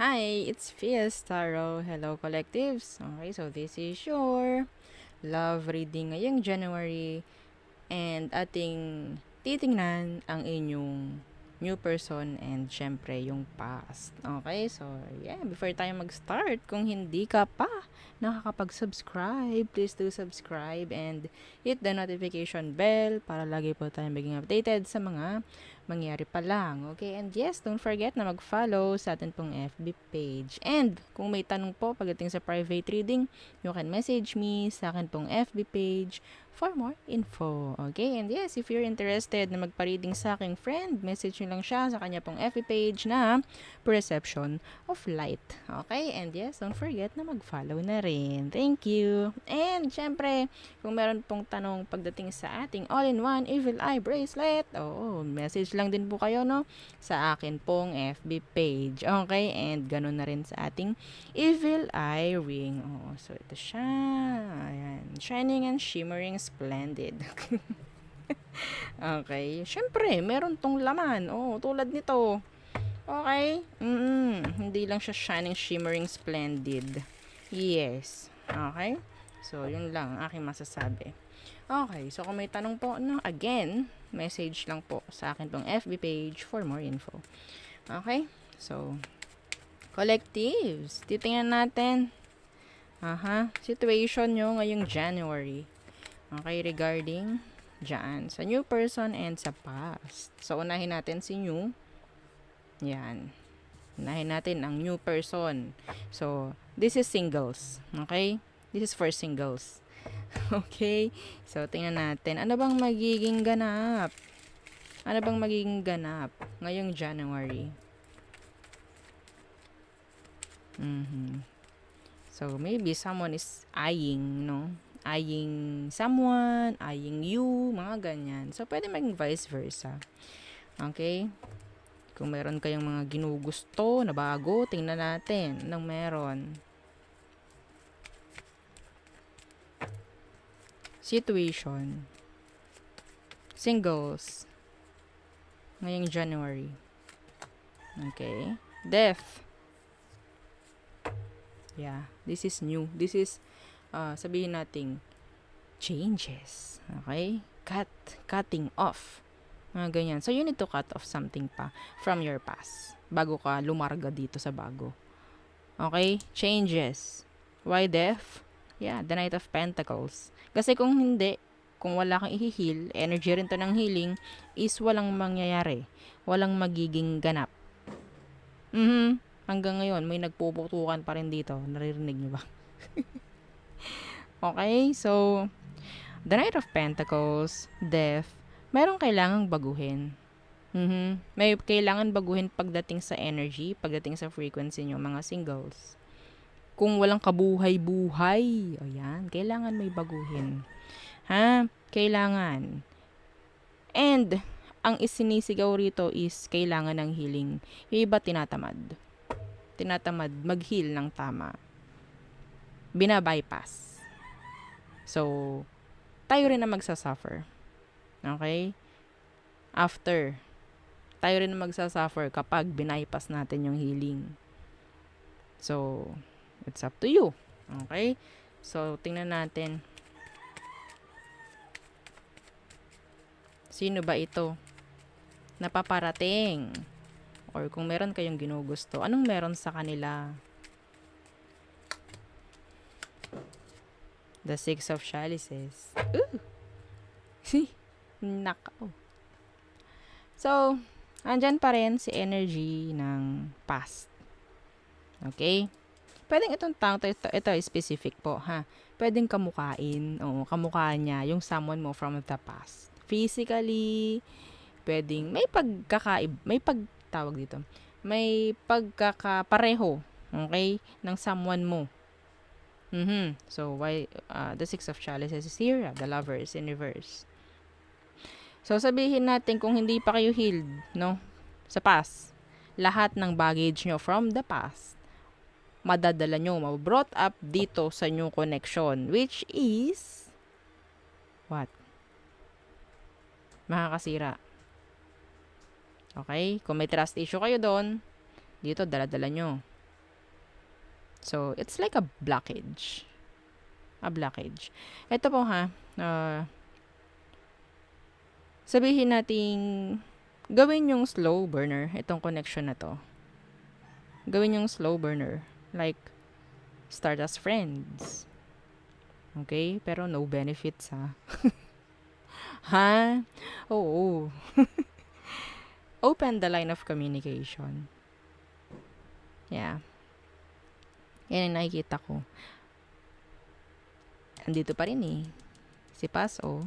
Hi, it's Fias Tarot. Hello, collectives. Okay, so this is your love reading ngayong January and ating titingnan ang inyong new person and syempre yung past. Okay, so yeah, before tayo mag-start, kung hindi ka pa nakakapag-subscribe, please do subscribe and hit the notification bell para lagi po tayong maging updated sa mga mangyari pa lang. Okay, and yes, don't forget na mag-follow sa atin pong FB page. And kung may tanong po pagdating sa private reading, you can message me sa akin pong FB page for more info. Okay? And yes, if you're interested na magpa-reading sa aking friend, message nyo lang siya sa kanya pong FB page na Perception of Light. Okay? And yes, don't forget na mag-follow na rin. Thank you. And syempre, kung meron pong tanong pagdating sa ating all-in-one Evil Eye Bracelet, message lang din po kayo, no? Sa akin pong FB page. Okay? And ganun na rin sa ating Evil Eye Ring. So ito siya. Ayan. Shining and shimmering splendid. Okay. Syempre, meron tong laman. Tulad nito. Okay? Hindi lang siya shining, shimmering, splendid. Yes. Okay? So, yun lang ang aking masasabi. Okay. So, kung may tanong po, no, again, message lang po sa akin pong FB page for more info. Okay? So, collectives, titingnan natin situation nyo ngayong January. Okay, regarding dyan sa new person and sa past. So, unahin natin si new. Yan. Unahin natin ang new person. So, this is singles. Okay? This is for singles. Okay? So, tingnan natin. Ano bang magiging ganap? Ano bang magiging ganap ngayong January? So, maybe someone is eyeing, no? Eyeing someone, eyeing you, mga ganyan. So, pwede maging vice versa. Okay? Kung meron kayong mga ginugusto na bago, tingnan natin anong meron. Situation. Singles. Ngayong January. Okay? Death. Yeah, this is new. This is, sabihin nating, changes. Okay? Cutting off. Mga ganyan. So, you need to cut off something pa from your past bago ka lumarga dito sa bago. Okay? Changes. Why death? Yeah, the Knight of Pentacles. Kasi kung hindi, kung wala kang i-heal, energy rin to ng healing, is walang mangyayari. Walang magiging ganap. Hanggang ngayon, may nagpuputukan pa rin dito. Naririnig nyo ba? Okay, so, the Knight of Pentacles, Death, merong kailangang baguhin. May kailangan baguhin pagdating sa energy, pagdating sa frequency nyo, mga singles. Kung walang kabuhay-buhay, ayan, kailangan may baguhin. Kailangan. And, ang isinisigaw rito is kailangan ng healing. Yung iba tinatamad mag-heal ng tama. Bina-bypass. So, tayo rin na magsasuffer. Okay? After, tayo rin na magsasuffer kapag binaypass natin yung healing. So, it's up to you. Okay? So, tingnan natin. Sino ba ito? Napaparating. Or kung meron kayong ginugusto, anong meron sa kanila? The Six of Chalices. Ooh! Nakaw. So, andyan pa rin si energy ng past. Okay? Pwedeng itong tao, ito specific po, Pwedeng kamukain, kamukha niya yung someone mo from the past. Physically, pwedeng may may pagkakapareho, okay, ng someone mo. So, why, the Six of Chalices is here, the Lovers in reverse. So, sabihin natin kung hindi pa kayo healed, no, sa past, lahat ng baggage nyo from the past, madadala nyo, mabrought up dito sa new connection, which is, what? Makakasira. Okay? Kung may trust issue kayo doon, dito, dala-dala nyo. So, it's like a blockage. A blockage. Ito po ha, sabihin nating gawin yung slow burner, itong connection na to. Gawin yung slow burner. Like, start as friends. Okay? Pero no benefits ha. Ha? Oo. Open the line of communication. Yeah. Yan ang nakikita ko. Andito pa rin eh. Si Paz, oh.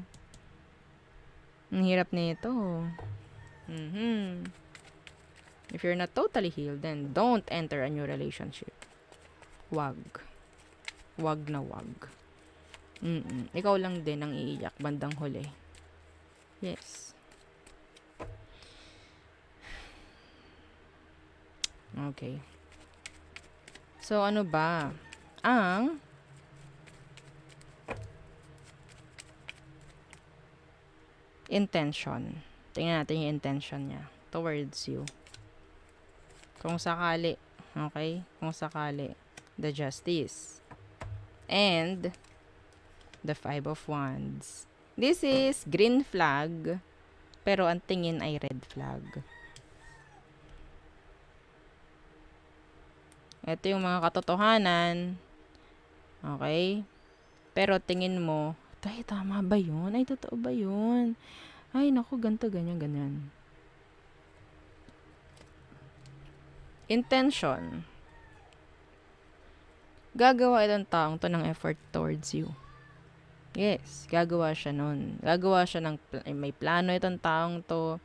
Ang hirap na ito. If you're not totally healed, then don't enter a new relationship. Wag. Wag na wag. Ikaw lang din ang iiyak bandang huli. Yes. Okay. So, ano ba? Ang intention. Tingnan natin yung intention niya towards you. Kung sakali. Okay? Kung sakali. The Justice. And the Five of Wands. This is green flag, pero ang tingin ay red flag. Ito yung mga katotohanan. Okay? Pero tingin mo, ay, tama ba yun? Ay, totoo ba yun? Ay, naku, ganito, ganyan, ganyan. Intention. Gagawa itong taong to ng effort towards you. Yes, gagawa siya nun. Gagawa siya ng, may plano itong taong to.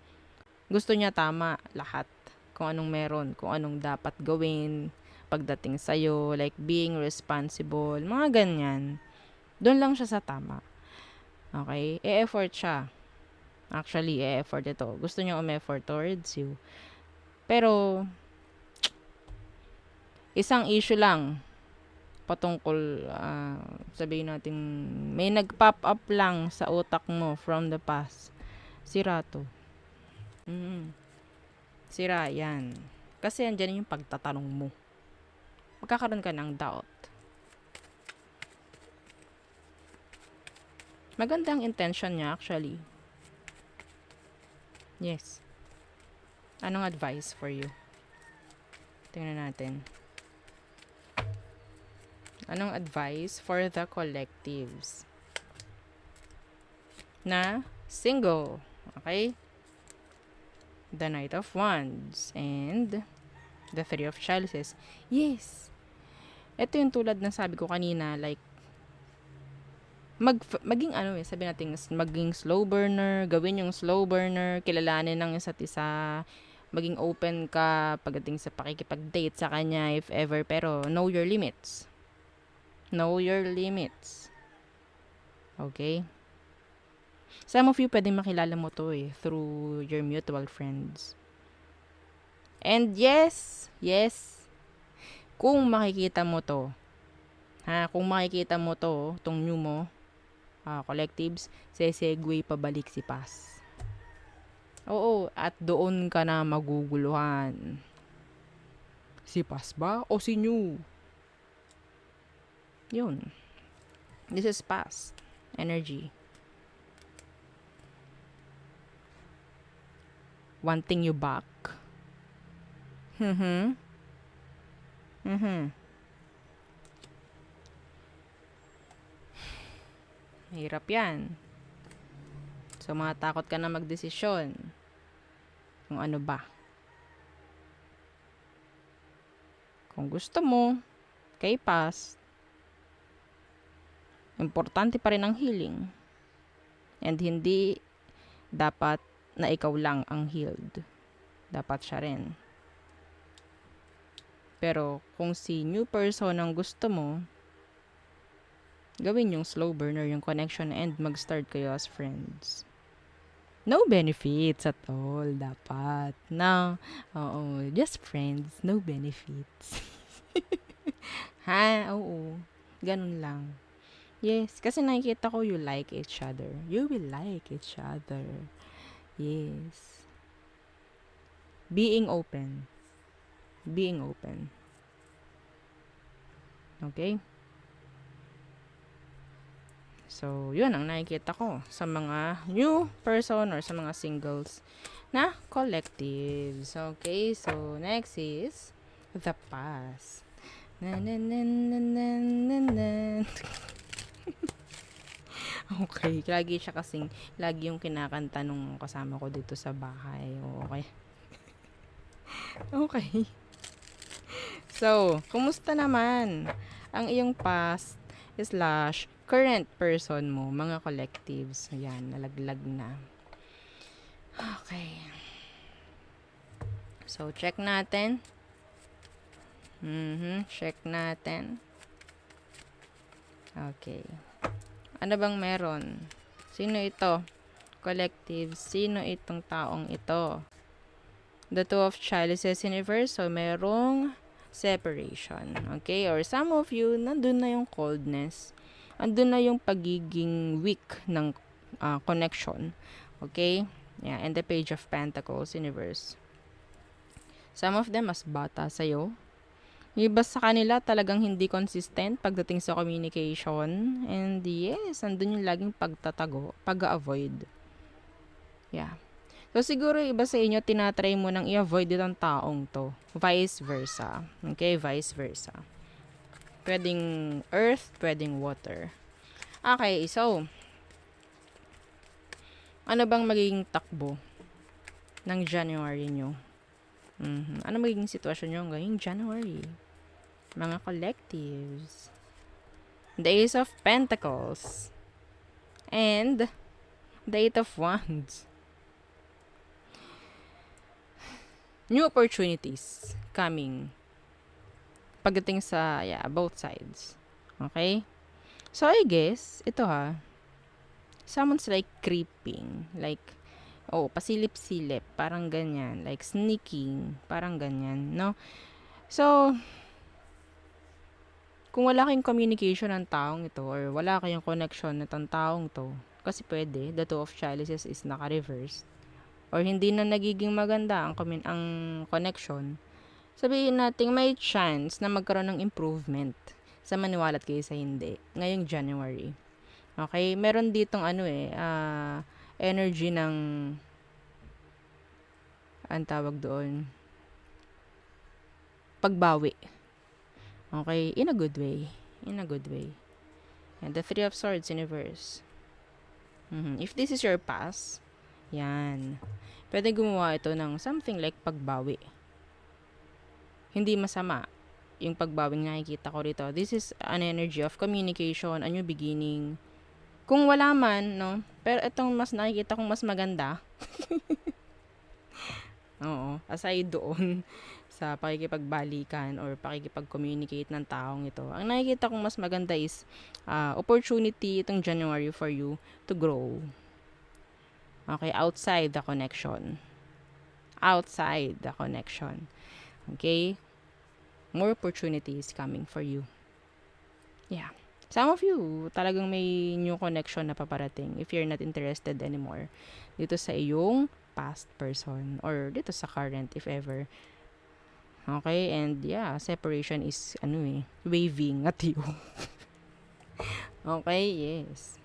Gusto niya tama lahat. Kung anong meron, kung anong dapat gawin pagdating sa'yo, like being responsible, mga ganyan. Doon lang siya sa tama. Okay? E-effort siya. Actually, e-effort ito. Gusto niya um-effort towards you. Pero, isang issue lang patungkol, sabihin natin, may nag-pop up lang sa utak mo from the past. Sira to. Sira yan. Kasi andyan yung pagtatanong mo. Magkakaroon ka ng doubt. Maganda ang intention niya actually. Yes. Anong advice for you? Tingnan natin. Anong advice for the collectives na single? Okay? The Knight of Wands and the Three of Chalices. Yes. Ito yung tulad ng sabi ko kanina, like maging sabi natin, maging slow burner, gawin yung slow burner, kilalanin ng isa't isa, maging open ka pagdating sa pakikipag-date sa kanya if ever, pero know your limits. Know your limits. Okay? Some of you pwedeng makilala mo to through your mutual friends. And yes, kung makikita mo to, kung makikita mo to, tong new mo, collectives, sesegue pabalik si Paz. Oo, at doon ka na maguguluhan. Si Paz ba o si New? Yun. This is past energy. Wanting you back. Mahirap yan. So, matakot ka na magdesisyon. Kung ano ba. Kung gusto mo, kay past, importante pa rin ang healing. And hindi dapat na ikaw lang ang healed. Dapat siya rin. Pero kung si new person ang gusto mo, gawin yung slow burner, yung connection, and mag-start kayo as friends. No benefits at all, dapat. No, just friends, no benefits. Oo. Ganun lang. Yes, kasi nakikita ko you like each other. You will like each other. Yes. Being open. Okay? So, yun ang nakikita ko sa mga new person or sa mga singles na collectives. Okay? So, next is the past. Na, na, na, na, na, na, na. Okay, lagi siya kasing, lagi yung kinakanta nung kasama ko dito sa bahay. Okay. Okay. So, kumusta naman ang iyong past slash current person mo, mga collectives? Ayan, nalaglag na. Okay. So, check natin. Check natin. Okay. Ano bang meron? Sino ito? Collective. Sino itong taong ito? The Two of Chalices universe. So, merong separation. Okay? Or some of you, nandun na yung coldness. Andun na yung pagiging weak ng connection. Okay? Yeah. And the Page of Pentacles universe. Some of them mas bata sa'yo. Yung iba sa kanila talagang hindi consistent pagdating sa communication. And yes, andun yung laging pagtatago, pag-avoid. Yeah. So, siguro iba sa inyo, tinatry mo nang i-avoid itong taong to. Vice versa. Okay, vice versa. Pwedeng earth, pwedeng water. Okay, so, ano bang magiging takbo ng January nyo? Ano magiging sitwasyon nyo ngayong January? Mga collectives. The Ace of Pentacles. And the Eight of Wands. New opportunities coming pagdating sa both sides. Okay? So, I guess, ito someone's like creeping. Like, pasilip-silip. Parang ganyan. Like, sneaking. Parang ganyan, no? So, kung wala kayong communication ng taong ito or wala kayong connection na taong to, kasi pwede, the Two of Chalices is naka-reverse or hindi na nagiging maganda ang connection, sabihin natin may chance na magkaroon ng improvement sa maniwala at kaysa hindi ngayong January. Okay? Meron ditong energy ng ang tawag doon, pagbawi. Okay? In a good way. In a good way. And the Three of Swords universe. If this is your past, yan. Pwede gumawa ito ng something like pagbawi. Hindi masama yung pagbawing nakikita ko rito. This is an energy of communication, a new beginning. Kung wala man, no? Pero itong mas nakikita kong mas maganda. Oo. Aside doon sa pakikipagbalikan or pakikipag-communicate ng taong ito. Ang nakikita kong mas maganda is opportunity itong January for you to grow. Okay, outside the connection. Outside the connection. Okay? More opportunities coming for you. Yeah. Some of you, talagang may new connection na paparating if you're not interested anymore dito sa iyong past person or dito sa current if ever. Okay? And yeah, separation is waving at you. Okay? Yes.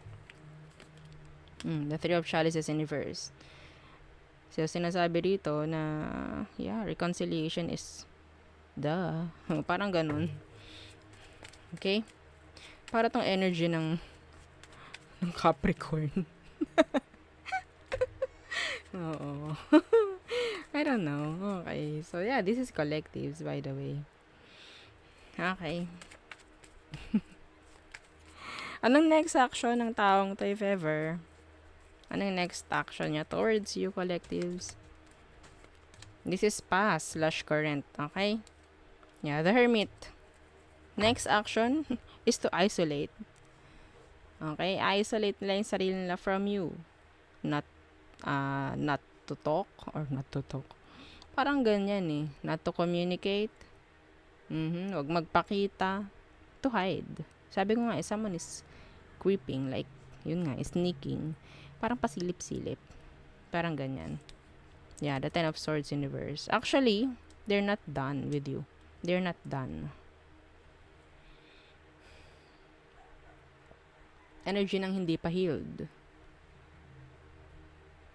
The Three of Chalices universe. So, sinasabi dito na reconciliation is parang ganun. Okay? Para tong energy ng Capricorn. Oo. I don't know. Okay. So, yeah, this is collectives, by the way. Okay. Anong next action ng taong to, if ever? Anong next action niya towards you, collectives? This is past / current. Okay? Yeah, the Hermit. Next action is to isolate. Okay? Isolate nila yung sarili nila from you. Not to talk or not to talk. Parang ganyan eh. Not to communicate. Huwag magpakita. To hide. Sabi ko nga, someone is creeping. Like, yun nga, sneaking. Parang pasilip-silip. Parang ganyan. Yeah, the Ten of Swords universe. Actually, they're not done with you. They're not done. Energy ng hindi pa healed.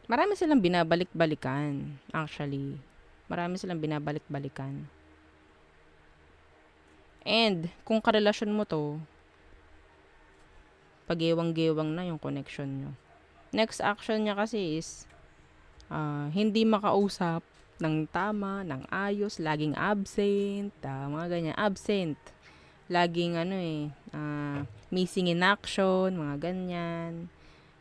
Marami silang binabalik-balikan, actually. Marami silang binabalik-balikan. And, kung karelasyon mo to, pag-ewang-gewang na yung connection nyo. Next action niya kasi is, hindi makausap ng tama, ng ayos, laging absent, mga ganyan, absent. Laging missing in action, mga ganyan.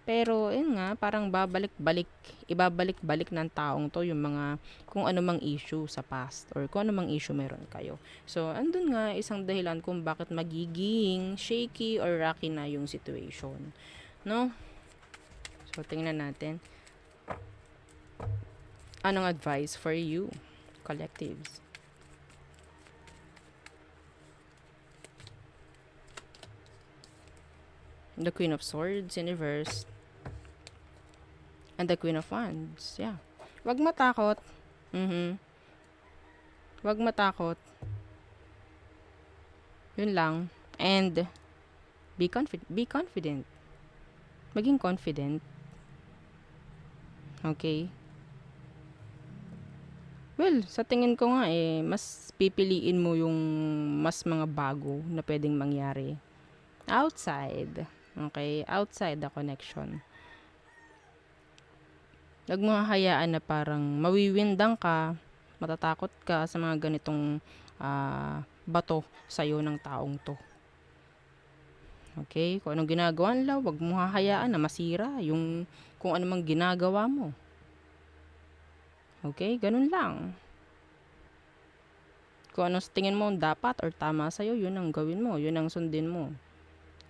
Pero, yun nga, parang ibabalik-balik ng taong to yung mga, kung ano mang issue sa past, or kung ano mang issue meron kayo. So, andun nga, isang dahilan kung bakit magiging shaky or rocky na yung situation. No? So, tingnan natin. Anong advice for you, collectives? The Queen of Swords in reverse. And the Queen of Wands. Yeah. Wag matakot. Wag matakot. Yun lang. And be confident. Maging confident. Okay? Well, sa tingin ko nga mas pipiliin mo yung mas mga bago na pwedeng mangyari. Outside. Okay? Outside the connection. Huwag mo hahayaan na parang mawiwindang ka, matatakot ka sa mga ganitong bato sa'yo ng taong to. Okay? Kung anong ginagawa nila, huwag mo hahayaan na masira yung kung ano mang ginagawa mo. Okay? Ganun lang. Kung ano sa tingin mo dapat or tama sa'yo, yun ang gawin mo, yun ang sundin mo.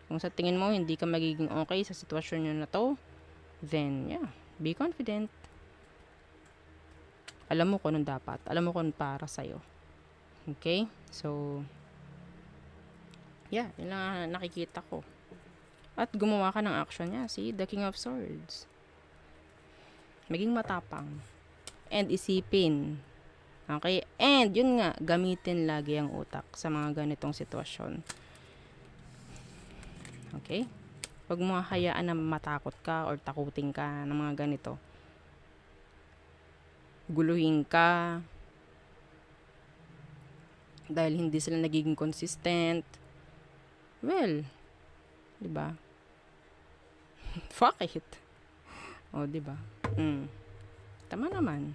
Kung sa tingin mo hindi ka magiging okay sa sitwasyon nyo na to, then yeah, be confident. Alam mo kung anong dapat. Alam mo kung para sa'yo. Okay? So, yeah, yun lang nakikita ko. At gumawa ka ng action niya. See? The King of Swords. Maging matapang. And isipin. Okay? And, yun nga, gamitin lagi ang utak sa mga ganitong sitwasyon. Okay? Huwag mo hayaan na matakot ka or takutin ka ng mga ganito. Guluhin ka. Dahil hindi sila nagiging consistent. Well, diba? Fuck it. O, diba? Tama naman.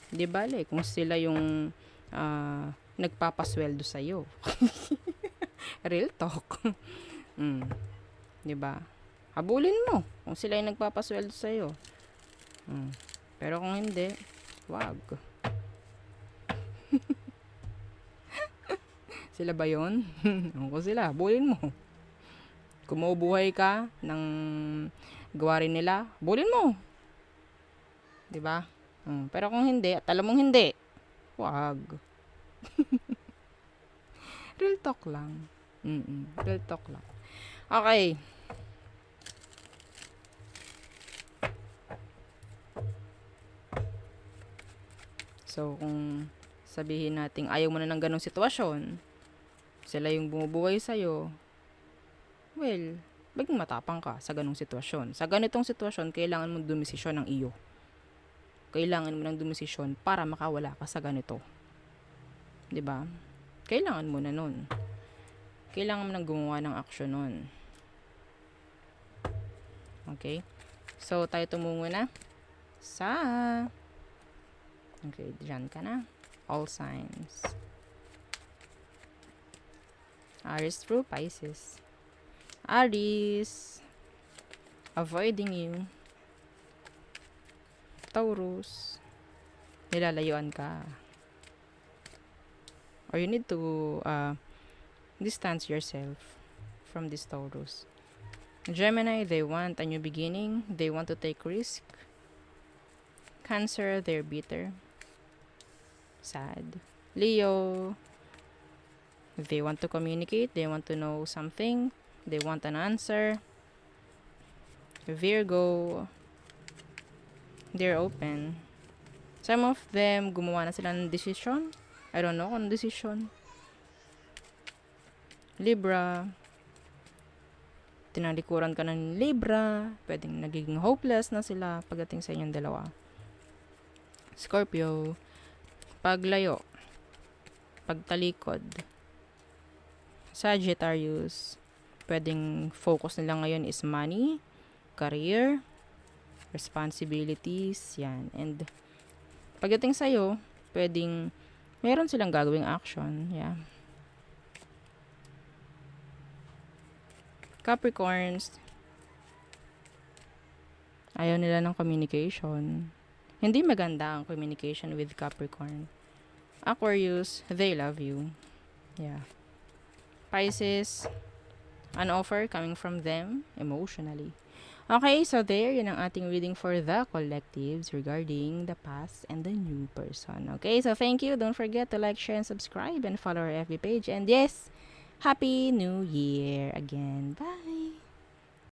Di bale, kung sila yung nagpapasweldo sa'yo. Real talk. Diba? Habulin mo kung sila yung nagpapasweldo sa'yo. Pero kung hindi, wag. Sila ba yun? Kung sila, habulin mo. Kung mabubuhay ka ng gawarin nila, habulin mo. Diba? Pero kung hindi, at alam mong hindi, wag. Real talk lang. Real talk lang. Okay. So, kung sabihin natin ayaw mo na ng ganong sitwasyon, sila yung bumubuhay sa'yo, well, maging matapang ka sa ganong sitwasyon. Sa ganitong sitwasyon, kailangan mo dumesisyon ng iyo. Kailangan mo ng dumesisyon para makawala ka sa ganito. 'Di ba? Kailangan mo na nun. Kailangan mo nang gumawa ng action nun. Okay? So, tayo tumungo na sa... Okay, dyan ka na. All signs. Aries through Pisces. Aries. Avoiding you. Taurus. Nilalayuan ka. Or you need to distance yourself from this Taurus. Gemini, they want a new beginning. They want to take risk. Cancer, they're bitter. Sad. Leo, they want to communicate. They want to know something. They want an answer. Virgo, they're open. Some of them, gumawa na sila ng decision. I don't know kung decision. Libra, tinalikuran ka ng Libra, pwedeng nagiging hopeless na sila pagdating sa inyong dalawa. Scorpio, paglayo, pagtalikod. Sagittarius, pwedeng focus nila ngayon is money, career, responsibilities, yan. And pagdating sa'yo, pwedeng meron silang gagawing action, yeah. Capricorns, ayaw nila ng communication. Hindi maganda ang communication with Capricorn. Aquarius, they love you. Yeah. Pisces, an offer coming from them emotionally. Okay, so there, yun ang ating reading for the collectives regarding the past and the new person. Okay, so thank you. Don't forget to like, share, and subscribe and follow our FB page. And yes, Happy New Year again. Bye!